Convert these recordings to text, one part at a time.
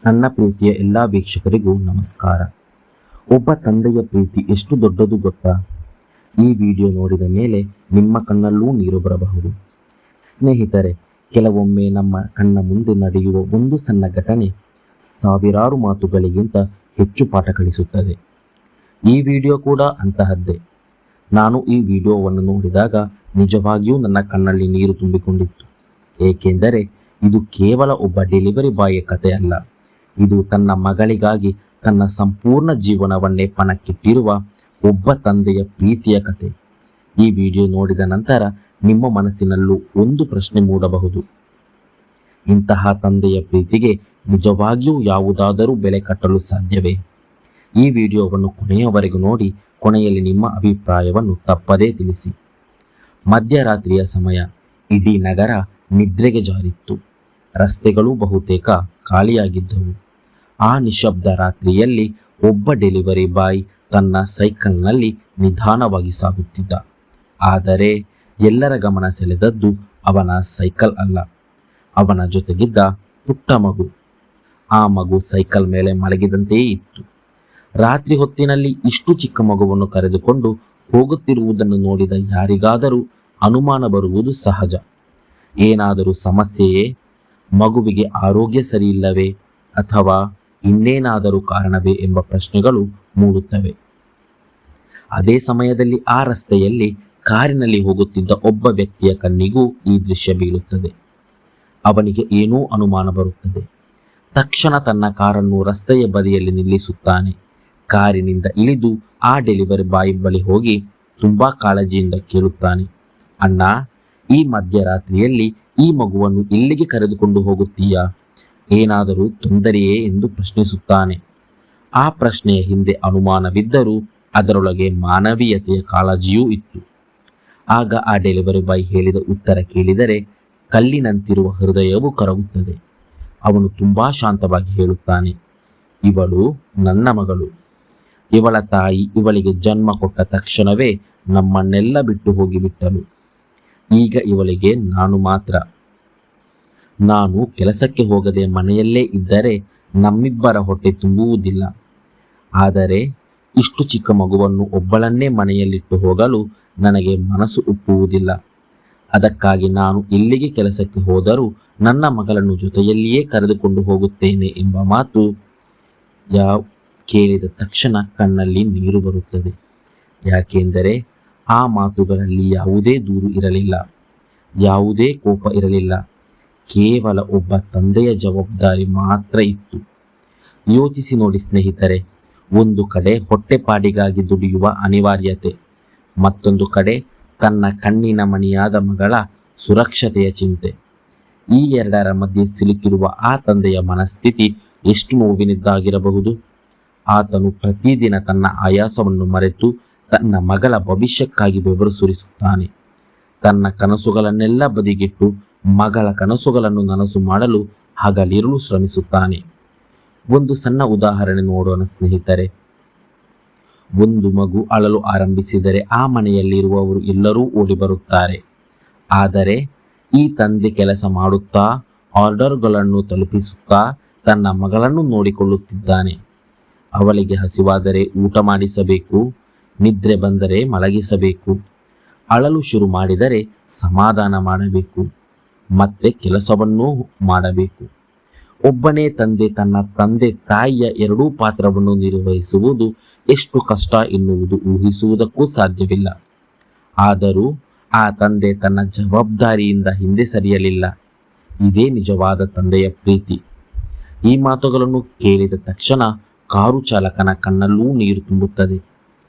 ನನ್ನ ಪ್ರೀತಿಯ ಎಲ್ಲ ವೀಕ್ಷಕರಿಗೂ ನಮಸ್ಕಾರ. ಒಬ್ಬ ತಂದೆಯ ಪ್ರೀತಿ ಎಷ್ಟು ದೊಡ್ಡದು ಗೊತ್ತಾ? ಈ ವಿಡಿಯೋ ನೋಡಿದ ಮೇಲೆ ನಿಮ್ಮ ಕಣ್ಣಲ್ಲೂ ನೀರು ಬರಬಹುದು. ಸ್ನೇಹಿತರೆ, ಕೆಲವೊಮ್ಮೆ ನಮ್ಮ ಕಣ್ಣ ಮುಂದೆ ನಡೆಯುವ ಒಂದು ಸಣ್ಣ ಘಟನೆ ಸಾವಿರಾರು ಮಾತುಗಳಿಗಿಂತ ಹೆಚ್ಚು ಪಾಠ ಕಲಿಸುತ್ತದೆ. ಈ ವಿಡಿಯೋ ಕೂಡ ಅಂತಹದ್ದೇ. ನಾನು ಈ ವಿಡಿಯೋವನ್ನು ನೋಡಿದಾಗ ನಿಜವಾಗಿಯೂ ನನ್ನ ಕಣ್ಣಲ್ಲಿ ನೀರು ತುಂಬಿಕೊಂಡಿತ್ತು. ಏಕೆಂದರೆ ಇದು ಕೇವಲ ಒಬ್ಬ ಡೆಲಿವರಿ ಬಾಯಿಯ ಕಥೆ ಅಲ್ಲ. ಇದು ತನ್ನ ಮಗಳಿಗಾಗಿ ತನ್ನ ಸಂಪೂರ್ಣ ಜೀವನವನ್ನೇ ಪಣಕ್ಕಿಟ್ಟಿರುವ ಒಬ್ಬ ತಂದೆಯ ಪ್ರೀತಿಯ ಕಥೆ. ಈ ವಿಡಿಯೋ ನೋಡಿದ ನಂತರ ನಿಮ್ಮ ಮನಸ್ಸಿನಲ್ಲೂ ಒಂದು ಪ್ರಶ್ನೆ ಮೂಡಬಹುದು. ಇಂತಹ ತಂದೆಯ ಪ್ರೀತಿಗೆ ನಿಜವಾಗಿಯೂ ಯಾವುದಾದರೂ ಬೆಲೆ ಕಟ್ಟಲು ಸಾಧ್ಯವೇ? ಈ ವಿಡಿಯೋವನ್ನು ಕೊನೆಯವರೆಗೂ ನೋಡಿ, ಕೊನೆಯಲ್ಲಿ ನಿಮ್ಮ ಅಭಿಪ್ರಾಯವನ್ನು ತಪ್ಪದೇ ತಿಳಿಸಿ. ಮಧ್ಯರಾತ್ರಿಯ ಸಮಯ. ಇಡೀ ನಗರ ನಿದ್ರೆಗೆ ಜಾರಿತ್ತು. ರಸ್ತೆಗಳು ಬಹುತೇಕ ಖಾಲಿಯಾಗಿದ್ದವು. ಆ ನಿಶಬ್ದ ರಾತ್ರಿಯಲ್ಲಿ ಒಬ್ಬ ಡೆಲಿವರಿ ಬಾಯ್ ತನ್ನ ಸೈಕಲ್ನಲ್ಲಿ ನಿಧಾನವಾಗಿ ಸಾಗುತ್ತಿದ್ದ. ಆದರೆ ಎಲ್ಲರ ಗಮನ ಸೆಳೆದದ್ದು ಅವನ ಸೈಕಲ್ ಅಲ್ಲ, ಅವನ ಜೊತೆಗಿದ್ದ ಪುಟ್ಟ ಮಗು. ಆ ಮಗು ಸೈಕಲ್ ಮೇಲೆ ಮಲಗಿದಂತೆಯೇ ಇತ್ತು. ರಾತ್ರಿ ಹೊತ್ತಿನಲ್ಲಿ ಇಷ್ಟು ಚಿಕ್ಕ ಮಗುವನ್ನು ಕರೆದುಕೊಂಡು ಹೋಗುತ್ತಿರುವುದನ್ನು ನೋಡಿದ ಯಾರಿಗಾದರೂ ಅನುಮಾನ ಬರುವುದು ಸಹಜ. ಏನಾದರೂ ಸಮಸ್ಯೆಯೇ? ಮಗುವಿಗೆ ಆರೋಗ್ಯ ಸರಿಯಿಲ್ಲವೇ? ಅಥವಾ ಇನ್ನೇನಾದರೂ ಕಾರಣವೇ ಎಂಬ ಪ್ರಶ್ನೆಗಳು ಮೂಡುತ್ತವೆ. ಅದೇ ಸಮಯದಲ್ಲಿ ಆ ರಸ್ತೆಯಲ್ಲಿ ಕಾರಿನಲ್ಲಿ ಹೋಗುತ್ತಿದ್ದ ಒಬ್ಬ ವ್ಯಕ್ತಿಯ ಕಣ್ಣಿಗೂ ಈ ದೃಶ್ಯ ಬೀಳುತ್ತದೆ. ಅವನಿಗೆ ಏನೂ ಅನುಮಾನ ಬರುತ್ತದೆ. ತಕ್ಷಣ ತನ್ನ ಕಾರನ್ನು ರಸ್ತೆಯ ಬದಿಯಲ್ಲಿ ನಿಲ್ಲಿಸುತ್ತಾನೆ. ಕಾರಿನಿಂದ ಇಳಿದು ಆ ಡೆಲಿವರಿ ಬಾಯ್ ಬಳಿ ಹೋಗಿ ತುಂಬಾ ಕಾಳಜಿಯಿಂದ ಕೇಳುತ್ತಾನೆ, ಅಣ್ಣ, ಈ ಮಧ್ಯರಾತ್ರಿಯಲ್ಲಿ ಈ ಮಗುವನ್ನು ಇಲ್ಲಿಗೆ ಕರೆದುಕೊಂಡು ಹೋಗುತ್ತೀಯಾ? ಏನಾದರೂ ತೊಂದರೆಯೇ ಎಂದು ಪ್ರಶ್ನಿಸುತ್ತಾನೆ. ಆ ಪ್ರಶ್ನೆಯ ಹಿಂದೆ ಅನುಮಾನವಿದ್ದರೂ ಅದರೊಳಗೆ ಮಾನವೀಯತೆಯ ಕಾಳಜಿಯೂ ಇತ್ತು. ಆಗ ಆ ಡೆಲಿವರಿ ಬಾಯ್ ಹೇಳಿದ ಉತ್ತರ ಕೇಳಿದರೆ ಕಲ್ಲಿನಂತಿರುವ ಹೃದಯವು ಕರಗುತ್ತದೆ. ಅವನು ತುಂಬಾ ಶಾಂತವಾಗಿ ಹೇಳುತ್ತಾನೆ, ಇವಳು ನನ್ನ ಮಗಳು. ಇವಳ ತಾಯಿ ಇವಳಿಗೆ ಜನ್ಮ ಕೊಟ್ಟ ತಕ್ಷಣವೇ ನಮ್ಮನ್ನೆಲ್ಲ ಬಿಟ್ಟು ಹೋಗಿಬಿಟ್ಟಳು. ಈಗ ಇವಳಿಗೆ ನಾನು ಮಾತ್ರ. ನಾನು ಕೆಲಸಕ್ಕೆ ಹೋಗದೆ ಮನೆಯಲ್ಲೇ ಇದ್ದರೆ ನಮ್ಮಿಬ್ಬರ ಹೊಟ್ಟೆ ತುಂಬುವುದಿಲ್ಲ. ಆದರೆ ಇಷ್ಟು ಚಿಕ್ಕ ಮಗುವನ್ನು ಒಬ್ಬಳನ್ನೇ ಮನೆಯಲ್ಲಿಟ್ಟು ಹೋಗಲು ನನಗೆ ಮನಸ್ಸು ಒಪ್ಪುವುದಿಲ್ಲ. ಅದಕ್ಕಾಗಿ ನಾನು ಎಲ್ಲಿಗೆ ಕೆಲಸಕ್ಕೆ ಹೋದರೂ ನನ್ನ ಮಗಳನ್ನು ಜೊತೆಯಲ್ಲಿಯೇ ಕರೆದುಕೊಂಡು ಹೋಗುತ್ತೇನೆ ಎಂಬ ಮಾತು ಕೇಳಿದ ತಕ್ಷಣ ಕಣ್ಣಲ್ಲಿ ನೀರು ಬರುತ್ತದೆ. ಯಾಕೆಂದರೆ ಆ ಮಾತುಗಳಲ್ಲಿ ಯಾವುದೇ ದೂರು ಇರಲಿಲ್ಲ, ಯಾವುದೇ ಕೋಪ ಇರಲಿಲ್ಲ. ಕೇವಲ ಒಬ್ಬ ತಂದೆಯ ಜವಾಬ್ದಾರಿ ಮಾತ್ರ ಇತ್ತು. ಯೋಚಿಸಿ ನೋಡಿ ಸ್ನೇಹಿತರೆ, ಒಂದು ಕಡೆ ಹೊಟ್ಟೆಪಾಡಿಗಾಗಿ ದುಡಿಯುವ ಅನಿವಾರ್ಯತೆ, ಮತ್ತೊಂದು ಕಡೆ ತನ್ನ ಕಣ್ಣಿನ ಮಣಿಯಾದ ಮಗಳ ಸುರಕ್ಷತೆಯ ಚಿಂತೆ. ಈ ಎರಡರ ಮಧ್ಯೆ ಸಿಲುಕಿರುವ ಆ ತಂದೆಯ ಮನಸ್ಥಿತಿ ಎಷ್ಟು ನೋವಿನದ್ದಾಗಿರಬಹುದು. ಆತನು ಪ್ರತಿದಿನ ತನ್ನ ಆಯಾಸವನ್ನು ಮರೆತು ತನ್ನ ಮಗಳ ಭವಿಷ್ಯಕ್ಕಾಗಿ ಬೆವರು ಸುರಿಸುತ್ತಾನೆ. ತನ್ನ ಕನಸುಗಳನ್ನೆಲ್ಲ ಬದಿಗಿಟ್ಟು ಮಗಳ ಕನಸುಗಳನ್ನು ನನಸು ಮಾಡಲು ಹಗಲಿರುಳು ಶ್ರಮಿಸುತ್ತಾನೆ. ಒಂದು ಸಣ್ಣ ಉದಾಹರಣೆ ನೋಡೋಣ ಸ್ನೇಹಿತರೆ. ಒಂದು ಮಗು ಅಳಲು ಆರಂಭಿಸಿದರೆ ಆ ಮನೆಯಲ್ಲಿರುವವರು ಎಲ್ಲರೂ ಓಡಿ ಬರುತ್ತಾರೆ. ಆದರೆ ಈ ತಂದೆ ಕೆಲಸ ಮಾಡುತ್ತಾ, ಆರ್ಡರ್ಗಳನ್ನು ತಲುಪಿಸುತ್ತಾ ತನ್ನ ಮಗಳನ್ನು ನೋಡಿಕೊಳ್ಳುತ್ತಿದ್ದಾನೆ. ಅವಳಿಗೆ ಹಸಿವಾದರೆ ಊಟ ಮಾಡಿಸಬೇಕು, ನಿದ್ರೆ ಬಂದರೆ ಮಲಗಿಸಬೇಕು, ಅಳಲು ಶುರು ಮಾಡಿದರೆ ಸಮಾಧಾನ ಮಾಡಬೇಕು, ಮತ್ತೆ ಕೆಲಸವನ್ನೂ ಮಾಡಬೇಕು. ಒಬ್ಬನೇ ತಂದೆ ತನ್ನ ತಂದೆ ತಾಯಿಯ ಎರಡೂ ಪಾತ್ರವನ್ನು ನಿರ್ವಹಿಸುವುದು ಎಷ್ಟು ಕಷ್ಟ ಎನ್ನುವುದು ಊಹಿಸುವುದಕ್ಕೂ ಸಾಧ್ಯವಿಲ್ಲ. ಆದರೂ ಆ ತಂದೆ ತನ್ನ ಜವಾಬ್ದಾರಿಯಿಂದ ಹಿಂದೆ ಸರಿಯಲಿಲ್ಲ. ಇದೇ ನಿಜವಾದ ತಂದೆಯ ಪ್ರೀತಿ. ಈ ಮಾತುಗಳನ್ನು ಕೇಳಿದ ತಕ್ಷಣ ಕಾರು ಚಾಲಕನ ಕಣ್ಣಲ್ಲೂ ನೀರು ತುಂಬುತ್ತದೆ.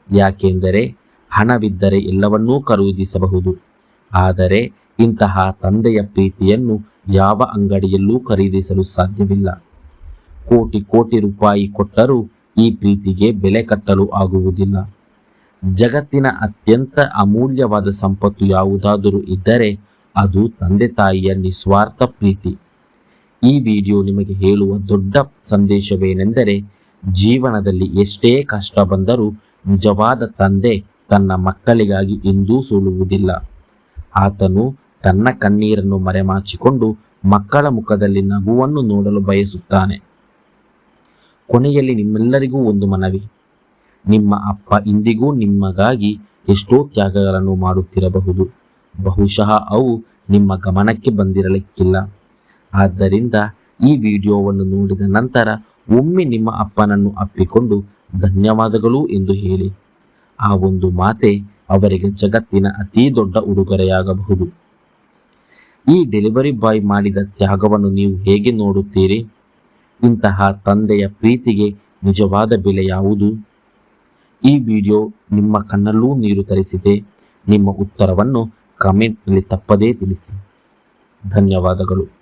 ಯಾಕೆಂದರೆ ಹಣವಿದ್ದರೆ ಎಲ್ಲವನ್ನೂ ಖರೀದಿಸಬಹುದು. ಆದರೆ ಇಂತಹ ತಂದೆಯ ಪ್ರೀತಿಯನ್ನು ಯಾವ ಅಂಗಡಿಯಲ್ಲೂ ಖರೀದಿಸಲು ಸಾಧ್ಯವಿಲ್ಲ. ಕೋಟಿ ಕೋಟಿ ರೂಪಾಯಿ ಕೊಟ್ಟರೂ ಈ ಪ್ರೀತಿಗೆ ಬೆಲೆ ಕಟ್ಟಲು ಆಗುವುದಿಲ್ಲ. ಜಗತ್ತಿನ ಅತ್ಯಂತ ಅಮೂಲ್ಯವಾದ ಸಂಪತ್ತು ಯಾವುದಾದರೂ ಇದ್ದರೆ ಅದು ತಂದೆ ತಾಯಿಯ ನಿಸ್ವಾರ್ಥ ಪ್ರೀತಿ. ಈ ವಿಡಿಯೋ ನಿಮಗೆ ಹೇಳುವ ದೊಡ್ಡ ಸಂದೇಶವೇನೆಂದರೆ, ಜೀವನದಲ್ಲಿ ಎಷ್ಟೇ ಕಷ್ಟ ಬಂದರೂ ನಿಜವಾದ ತಂದೆ ತನ್ನ ಮಕ್ಕಳಿಗಾಗಿ ಎಂದೂ ಸೋಲುವುದಿಲ್ಲ. ಆತನು ತನ್ನ ಕಣ್ಣೀರನ್ನು ಮರೆಮಾಚಿಕೊಂಡು ಮಕ್ಕಳ ಮುಖದಲ್ಲಿ ನಗುವನ್ನು ನೋಡಲು ಬಯಸುತ್ತಾನೆ. ಕೊನೆಯಲ್ಲಿ ನಿಮ್ಮೆಲ್ಲರಿಗೂ ಒಂದು ಮನವಿ. ನಿಮ್ಮ ಅಪ್ಪ ಇಂದಿಗೂ ನಿಮಗಾಗಿ ಎಷ್ಟೋ ತ್ಯಾಗಗಳನ್ನು ಮಾಡುತ್ತಿರಬಹುದು. ಬಹುಶಃ ಅವು ನಿಮ್ಮ ಗಮನಕ್ಕೆ ಬಂದಿರಲಿಕ್ಕಿಲ್ಲ. ಆದ್ದರಿಂದ ಈ ವಿಡಿಯೋವನ್ನು ನೋಡಿದ ನಂತರ ಒಮ್ಮೆ ನಿಮ್ಮ ಅಪ್ಪನನ್ನು ಅಪ್ಪಿಕೊಂಡು ಧನ್ಯವಾದಗಳು ಎಂದು ಹೇಳಿ. ಆ ಒಂದು ಮಾತೆ ಅವರಿಗೆ ಜಗತ್ತಿನ ಅತೀ ದೊಡ್ಡ ಉಡುಗೊರೆಯಾಗಬಹುದು. ಈ ಡೆಲಿವರಿ ಬಾಯ್ ಮಾಡಿದ ತ್ಯಾಗವನ್ನು ನೀವು ಹೇಗೆ ನೋಡುತ್ತೀರಿ? ಇಂತಹ ತಂದೆಯ ಪ್ರೀತಿಗೆ ನಿಜವಾದ ಬೆಲೆ ಯಾವುದು? ಈ ವಿಡಿಯೋ ನಿಮ್ಮ ಕಣ್ಣಲ್ಲೂ ನೀರು ತರಿಸಿದೆ? ನಿಮ್ಮ ಉತ್ತರವನ್ನು ಕಮೆಂಟ್ನಲ್ಲಿ ತಪ್ಪದೇ ತಿಳಿಸಿ. ಧನ್ಯವಾದಗಳು.